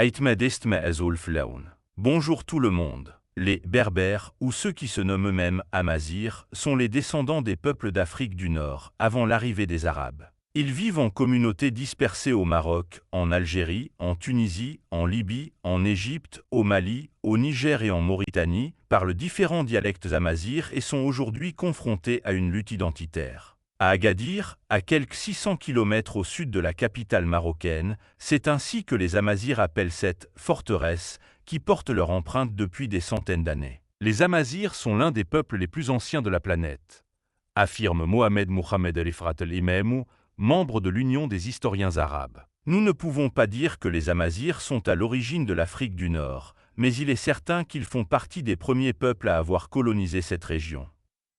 Aitmed estme azul flaun. Bonjour tout le monde. Les Berbères, ou ceux qui se nomment eux-mêmes Amazirs, sont les descendants des peuples d'Afrique du Nord, avant l'arrivée des Arabes. Ils vivent en communautés dispersées au Maroc, en Algérie, en Tunisie, en Libye, en Égypte, au Mali, au Niger et en Mauritanie, parlent différents dialectes amazirs et sont aujourd'hui confrontés à une lutte identitaire. À Agadir, à quelques 600 km au sud de la capitale marocaine, c'est ainsi que les Amazirs appellent cette forteresse qui porte leur empreinte depuis des centaines d'années. Les Amazirs sont l'un des peuples les plus anciens de la planète, affirme Mohamed Rifat el-Imamou, membre de l'Union des historiens arabes. Nous ne pouvons pas dire que les Amazirs sont à l'origine de l'Afrique du Nord, mais il est certain qu'ils font partie des premiers peuples à avoir colonisé cette région.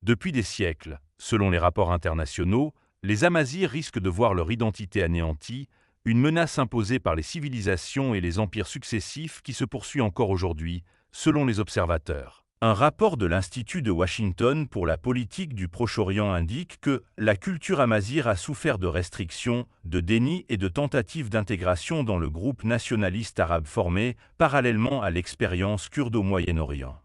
Depuis des siècles, selon les rapports internationaux, les Amazirs risquent de voir leur identité anéantie, une menace imposée par les civilisations et les empires successifs qui se poursuit encore aujourd'hui, selon les observateurs. Un rapport de l'Institut de Washington pour la politique du Proche-Orient indique que la culture amazigh a souffert de restrictions, de déni et de tentatives d'intégration dans le groupe nationaliste arabe formé parallèlement à l'expérience kurde au Moyen-Orient.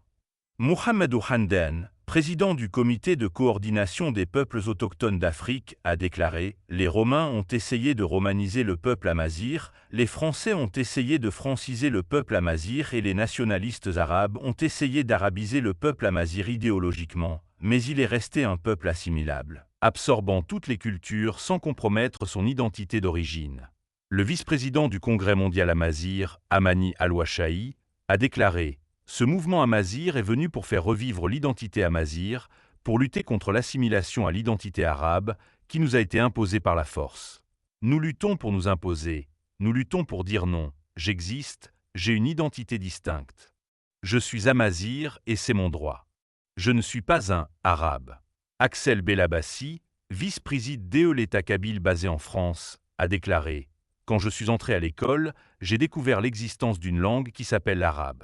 Mohamedou Hamdan, président du comité de coordination des peuples autochtones d'Afrique, a déclaré « Les Romains ont essayé de romaniser le peuple amazigh, les Français ont essayé de franciser le peuple amazigh et les nationalistes arabes ont essayé d'arabiser le peuple amazigh idéologiquement, mais il est resté un peuple assimilable, absorbant toutes les cultures sans compromettre son identité d'origine. » Le vice-président du Congrès mondial amazigh, Amani Al-Washahi, a déclaré ce mouvement amazigh est venu pour faire revivre l'identité amazigh, pour lutter contre l'assimilation à l'identité arabe qui nous a été imposée par la force. Nous luttons pour nous imposer, nous luttons pour dire non, j'existe, j'ai une identité distincte. Je suis amazigh et c'est mon droit. Je ne suis pas un arabe. Axel Belabassi, vice-président de l'État kabyle basé en France, a déclaré « Quand je suis entré à l'école, j'ai découvert l'existence d'une langue qui s'appelle l'arabe.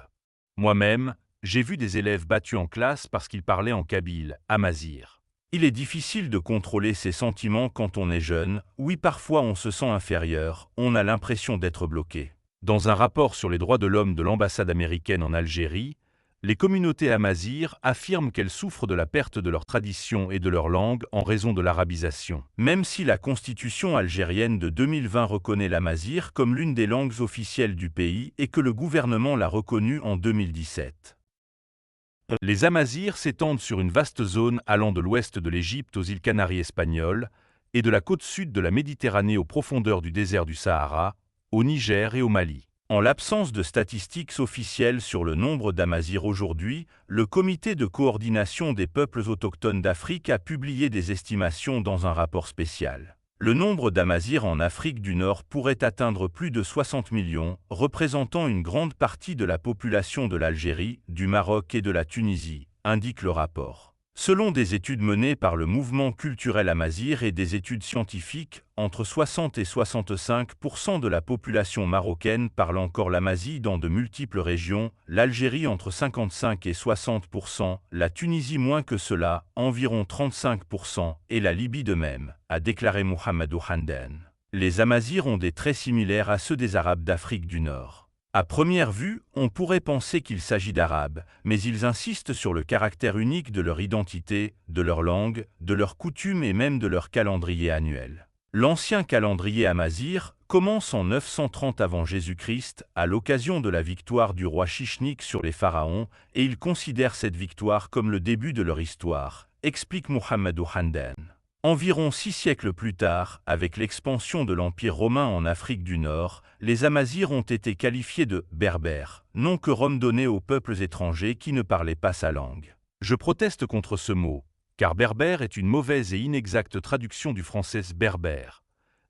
Moi-même, j'ai vu des élèves battus en classe parce qu'ils parlaient en kabyle, amazigh. Il est difficile de contrôler ses sentiments quand on est jeune, oui parfois on se sent inférieur, on a l'impression d'être bloqué. » Dans un rapport sur les droits de l'homme de l'ambassade américaine en Algérie, les communautés amazighs affirment qu'elles souffrent de la perte de leur tradition et de leur langue en raison de l'arabisation. Même si la constitution algérienne de 2020 reconnaît l'amazigh comme l'une des langues officielles du pays et que le gouvernement l'a reconnue en 2017. Les Amazirs s'étendent sur une vaste zone allant de l'ouest de l'Égypte aux îles Canaries espagnoles et de la côte sud de la Méditerranée aux profondeurs du désert du Sahara, au Niger et au Mali. En l'absence de statistiques officielles sur le nombre d'Amazirs aujourd'hui, le Comité de coordination des peuples autochtones d'Afrique a publié des estimations dans un rapport spécial. Le nombre d'Amazirs en Afrique du Nord pourrait atteindre plus de 60 millions, représentant une grande partie de la population de l'Algérie, du Maroc et de la Tunisie, indique le rapport. Selon des études menées par le mouvement culturel amazigh et des études scientifiques, entre 60 et 65% de la population marocaine parle encore l'amazigh dans de multiples régions, l'Algérie entre 55 et 60%, la Tunisie moins que cela, environ 35%, et la Libye de même, a déclaré Mohamedou Hamdan. Les Amazirs ont des traits similaires à ceux des Arabes d'Afrique du Nord. À première vue, on pourrait penser qu'il s'agit d'Arabes, mais ils insistent sur le caractère unique de leur identité, de leur langue, de leurs coutumes et même de leur calendrier annuel. L'ancien calendrier amazigh commence en 930 avant Jésus-Christ, à l'occasion de la victoire du roi Chichnik sur les pharaons, et ils considèrent cette victoire comme le début de leur histoire, explique Mohamedou Hamdan. Environ 6 siècles plus tard, avec l'expansion de l'Empire romain en Afrique du Nord, les Amazirs ont été qualifiés de « berbères », nom que Rome donnait aux peuples étrangers qui ne parlaient pas sa langue. Je proteste contre ce mot, car berbère est une mauvaise et inexacte traduction du français berbère,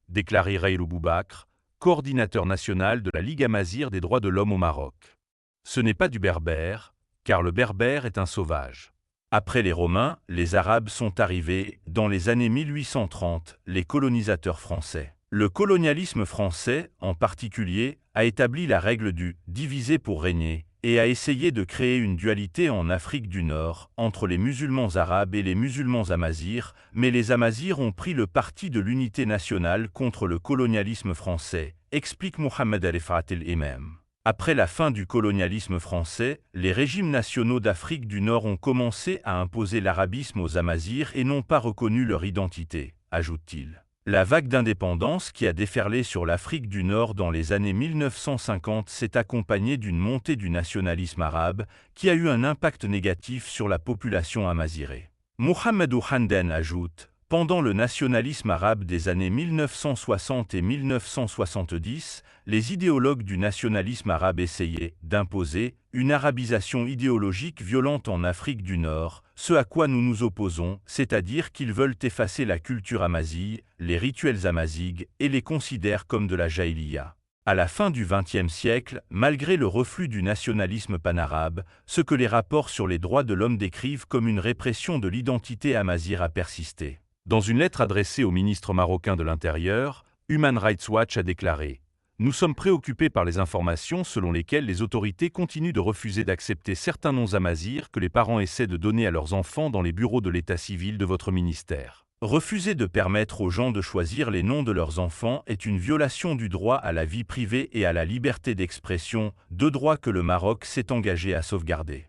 déclaré Raïlou Boubakr, coordinateur national de la Ligue amazigh des droits de l'homme au Maroc. Ce n'est pas du berbère, car le berbère est un sauvage. Après les Romains, les Arabes sont arrivés, dans les années 1830, les colonisateurs français. Le colonialisme français, en particulier, a établi la règle du « diviser pour régner » et a essayé de créer une dualité en Afrique du Nord, entre les musulmans arabes et les musulmans amazirs, mais les Amazirs ont pris le parti de l'unité nationale contre le colonialisme français, explique Mohamed Rifat el-Imamou. Après la fin du colonialisme français, les régimes nationaux d'Afrique du Nord ont commencé à imposer l'arabisme aux Amazirs et n'ont pas reconnu leur identité, ajoute-t-il. La vague d'indépendance qui a déferlé sur l'Afrique du Nord dans les années 1950 s'est accompagnée d'une montée du nationalisme arabe qui a eu un impact négatif sur la population amazirée. Mohamedou Hamden ajoute: pendant le nationalisme arabe des années 1960 et 1970, les idéologues du nationalisme arabe essayaient d'imposer une arabisation idéologique violente en Afrique du Nord, ce à quoi nous nous opposons, c'est-à-dire qu'ils veulent effacer la culture amazie, les rituels amazighs et les considèrent comme de la jaïliya. À la fin du XXe siècle, malgré le reflux du nationalisme panarabe, ce que les rapports sur les droits de l'homme décrivent comme une répression de l'identité amazighe a persisté. Dans une lettre adressée au ministre marocain de l'Intérieur, Human Rights Watch a déclaré: « Nous sommes préoccupés par les informations selon lesquelles les autorités continuent de refuser d'accepter certains noms amazirs que les parents essaient de donner à leurs enfants dans les bureaux de l'état civil de votre ministère. Refuser de permettre aux gens de choisir les noms de leurs enfants est une violation du droit à la vie privée et à la liberté d'expression, deux droits que le Maroc s'est engagé à sauvegarder. »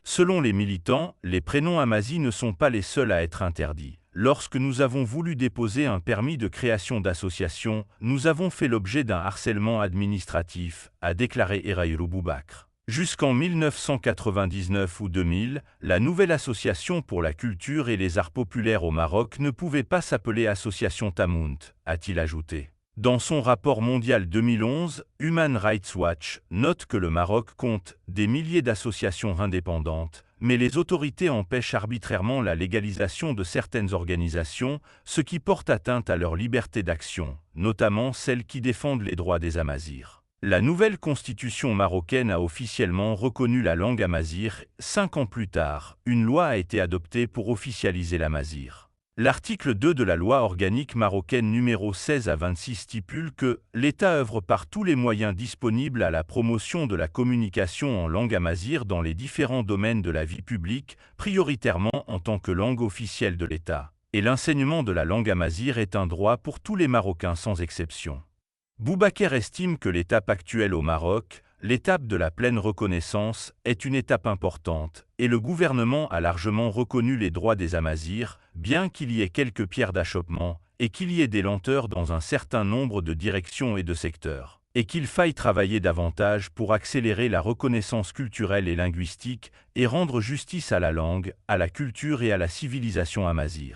Selon les militants, les prénoms amazigh ne sont pas les seuls à être interdits. Lorsque nous avons voulu déposer un permis de création d'association, nous avons fait l'objet d'un harcèlement administratif, a déclaré Eraïrou Boubakr. Jusqu'en 1999 ou 2000, la nouvelle association pour la culture et les arts populaires au Maroc ne pouvait pas s'appeler Association Tamount, a-t-il ajouté. Dans son rapport mondial 2011, Human Rights Watch note que le Maroc compte des milliers d'associations indépendantes, mais les autorités empêchent arbitrairement la légalisation de certaines organisations, ce qui porte atteinte à leur liberté d'action, notamment celles qui défendent les droits des Amazirs. La nouvelle constitution marocaine a officiellement reconnu la langue amazigh. 5 ans plus tard, une loi a été adoptée pour officialiser l'amazigh. L'article 2 de la loi organique marocaine numéro 16 à 26 stipule que « l'État œuvre par tous les moyens disponibles à la promotion de la communication en langue amazigh dans les différents domaines de la vie publique, prioritairement en tant que langue officielle de l'État. Et l'enseignement de la langue amazigh est un droit pour tous les Marocains sans exception. » Boubakr estime que l'étape actuelle au Maroc, l'étape de la pleine reconnaissance, est une étape importante, et le gouvernement a largement reconnu les droits des Amazirs, bien qu'il y ait quelques pierres d'achoppement, et qu'il y ait des lenteurs dans un certain nombre de directions et de secteurs, et qu'il faille travailler davantage pour accélérer la reconnaissance culturelle et linguistique, et rendre justice à la langue, à la culture et à la civilisation amazigh.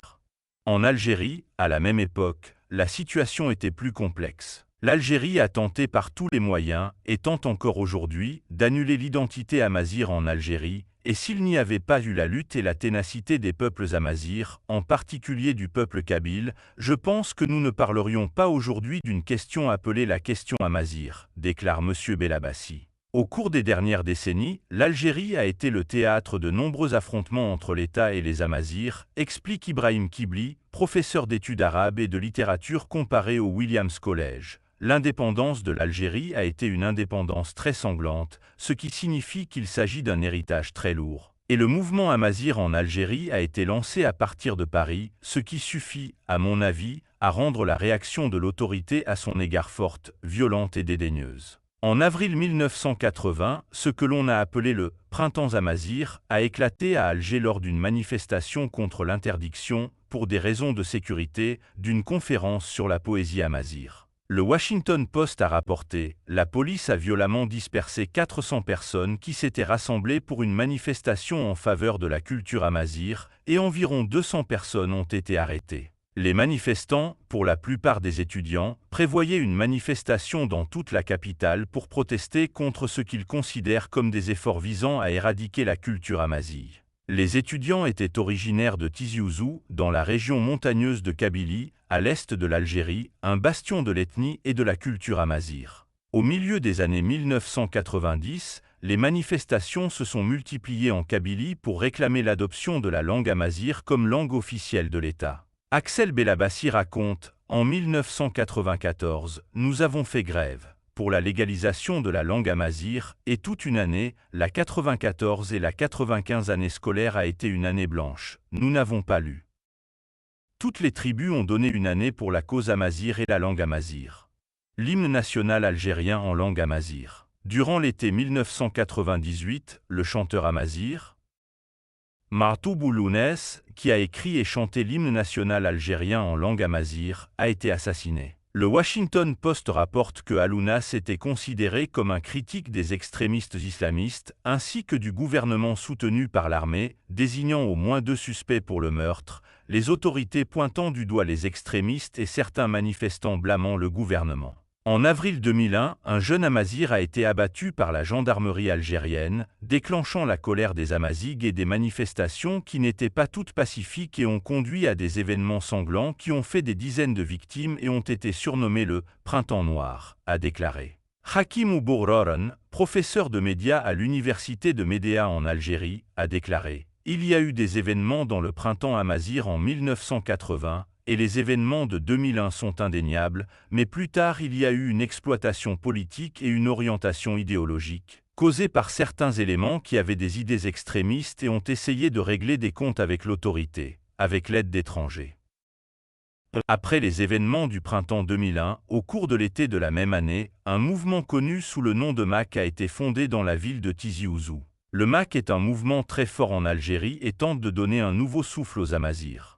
En Algérie, à la même époque, la situation était plus complexe. L'Algérie a tenté par tous les moyens, et tente encore aujourd'hui, d'annuler l'identité amazigh en Algérie, et s'il n'y avait pas eu la lutte et la ténacité des peuples amazirs, en particulier du peuple kabyle, je pense que nous ne parlerions pas aujourd'hui d'une question appelée la question amazigh, déclare M. Belabassi. Au cours des dernières décennies, l'Algérie a été le théâtre de nombreux affrontements entre l'État et les Amazirs, explique Ibrahim Kibli, professeur d'études arabes et de littérature comparée au Williams College. L'indépendance de l'Algérie a été une indépendance très sanglante, ce qui signifie qu'il s'agit d'un héritage très lourd. Et le mouvement amazigh en Algérie a été lancé à partir de Paris, ce qui suffit, à mon avis, à rendre la réaction de l'autorité à son égard forte, violente et dédaigneuse. En avril 1980, ce que l'on a appelé le « printemps amazigh » a éclaté à Alger lors d'une manifestation contre l'interdiction, pour des raisons de sécurité, d'une conférence sur la poésie amazigh. Le Washington Post a rapporté « La police a violemment dispersé 400 personnes qui s'étaient rassemblées pour une manifestation en faveur de la culture amazigh et environ 200 personnes ont été arrêtées. » Les manifestants, pour la plupart des étudiants, prévoyaient une manifestation dans toute la capitale pour protester contre ce qu'ils considèrent comme des efforts visant à éradiquer la culture amazigh. Les étudiants étaient originaires de Tizi Ouzou, dans la région montagneuse de Kabylie, à l'est de l'Algérie, un bastion de l'ethnie et de la culture amazigh. Au milieu des années 1990, les manifestations se sont multipliées en Kabylie pour réclamer l'adoption de la langue amazigh comme langue officielle de l'État. Axel Belabassi raconte « En 1994, nous avons fait grève pour la légalisation de la langue amazigh, et toute une année, la 94 et la 95 année scolaire a été une année blanche. Nous n'avons pas lu. Toutes les tribus ont donné une année pour la cause amazigh et la langue amazigh. l'hymne national algérien en langue amazigh. Durant l'été 1998, le chanteur amazigh Martoubou Lounès, qui a écrit et chanté l'hymne national algérien en langue amazigh, a été assassiné. Le Washington Post rapporte que Alounas était considéré comme un critique des extrémistes islamistes ainsi que du gouvernement soutenu par l'armée, désignant au moins 2 suspects pour le meurtre, les autorités pointant du doigt les extrémistes et certains manifestants blâmant le gouvernement. En avril 2001, un jeune amazigh a été abattu par la gendarmerie algérienne, déclenchant la colère des Amazighs et des manifestations qui n'étaient pas toutes pacifiques et ont conduit à des événements sanglants qui ont fait des dizaines de victimes et ont été surnommés le « Printemps noir », a déclaré. Hakim Oubourroran, professeur de médias à l'université de Médéa en Algérie, a déclaré « Il y a eu des événements dans le printemps amazigh en 1980, et les événements de 2001 sont indéniables, mais plus tard il y a eu une exploitation politique et une orientation idéologique, causée par certains éléments qui avaient des idées extrémistes et ont essayé de régler des comptes avec l'autorité, avec l'aide d'étrangers. » Après les événements du printemps 2001, au cours de l'été de la même année, un mouvement connu sous le nom de MAC a été fondé dans la ville de Tizi Ouzou. Le MAC est un mouvement très fort en Algérie et tente de donner un nouveau souffle aux Amazighs.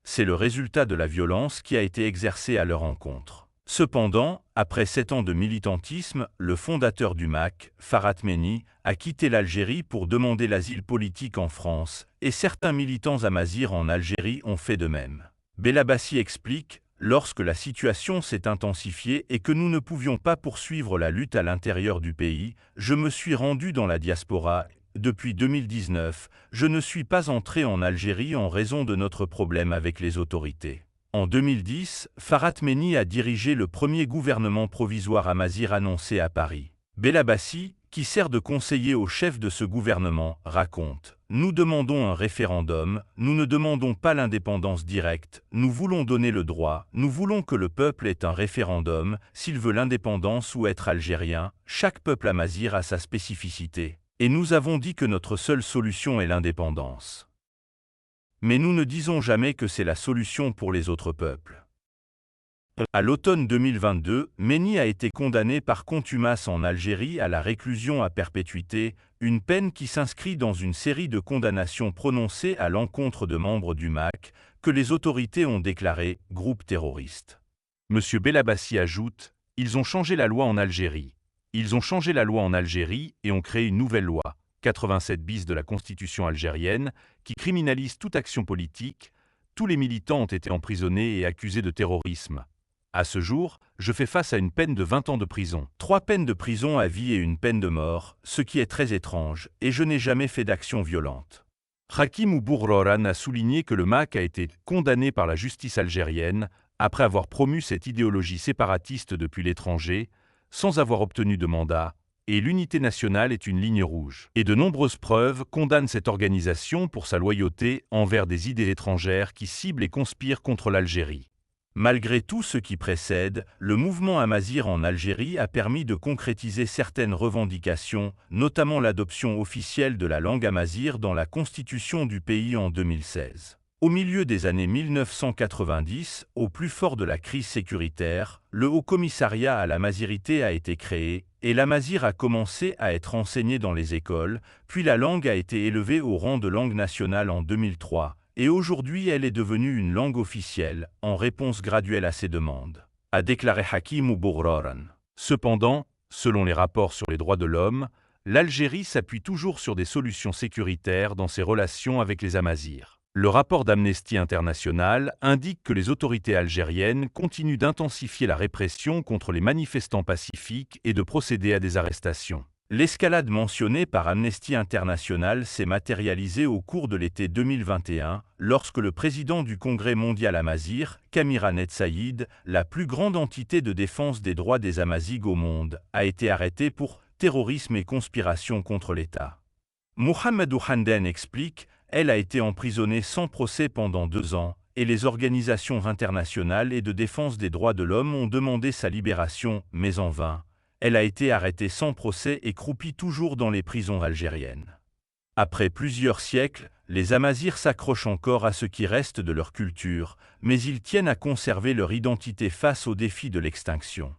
C'est le résultat de la violence qui a été exercée à leur encontre. Cependant, après 7 ans de militantisme, le fondateur du MAC, Farhat Meni, a quitté l'Algérie pour demander l'asile politique en France, et certains militants amazighs en Algérie ont fait de même. Belabassi explique, lorsque la situation s'est intensifiée et que nous ne pouvions pas poursuivre la lutte à l'intérieur du pays, je me suis rendu dans la diaspora. Depuis 2019, je ne suis pas entré en Algérie en raison de notre problème avec les autorités. En 2010, Farhat Meni a dirigé le premier gouvernement provisoire amazigh annoncé à Paris. Belabassi, qui sert de conseiller au chef de ce gouvernement, raconte « Nous demandons un référendum, nous ne demandons pas l'indépendance directe, nous voulons donner le droit, nous voulons que le peuple ait un référendum, s'il veut l'indépendance ou être algérien, chaque peuple amazigh a sa spécificité. Et nous avons dit que notre seule solution est l'indépendance. Mais nous ne disons jamais que c'est la solution pour les autres peuples. » À l'automne 2022, Meni a été condamné par contumace en Algérie à la réclusion à perpétuité, une peine qui s'inscrit dans une série de condamnations prononcées à l'encontre de membres du MAC, que les autorités ont déclarés groupe terroriste. M. Belabassi ajoute « Ils ont changé la loi en Algérie. Ils ont changé la loi en Algérie et ont créé une nouvelle loi, 87 bis de la Constitution algérienne, qui criminalise toute action politique. Tous les militants ont été emprisonnés et accusés de terrorisme. À ce jour, je fais face à une peine de 20 ans de prison. 3 peines de prison à vie et une peine de mort, ce qui est très étrange, et je n'ai jamais fait d'action violente. » Hakim Oubourroran a souligné que le MAC a été condamné par la justice algérienne après avoir promu cette idéologie séparatiste depuis l'étranger, sans avoir obtenu de mandat, et l'unité nationale est une ligne rouge. Et de nombreuses preuves condamnent cette organisation pour sa loyauté envers des idées étrangères qui ciblent et conspirent contre l'Algérie. Malgré tout ce qui précède, le mouvement amazigh en Algérie a permis de concrétiser certaines revendications, notamment l'adoption officielle de la langue amazigh dans la constitution du pays en 2016. Au milieu des années 1990, au plus fort de la crise sécuritaire, le Haut-Commissariat à l'Amazighité a été créé, et l'amazigh a commencé à être enseigné dans les écoles, puis la langue a été élevée au rang de langue nationale en 2003, et aujourd'hui elle est devenue une langue officielle, en réponse graduelle à ces demandes, a déclaré Hakim Oubourroran. Cependant, selon les rapports sur les droits de l'homme, l'Algérie s'appuie toujours sur des solutions sécuritaires dans ses relations avec les Amazighs. Le rapport d'Amnesty International indique que les autorités algériennes continuent d'intensifier la répression contre les manifestants pacifiques et de procéder à des arrestations. L'escalade mentionnée par Amnesty International s'est matérialisée au cours de l'été 2021, lorsque le président du Congrès mondial amazigh, Kamira Netsaïd, la plus grande entité de défense des droits des Amazighs au monde, a été arrêté pour terrorisme et conspiration contre l'État. Mohamedou Handen explique « Elle a été emprisonnée sans procès pendant 2 ans, et les organisations internationales et de défense des droits de l'homme ont demandé sa libération, mais en vain. Elle a été arrêtée sans procès et croupit toujours dans les prisons algériennes. » Après plusieurs siècles, les Amazirs s'accrochent encore à ce qui reste de leur culture, mais ils tiennent à conserver leur identité face au défi de l'extinction.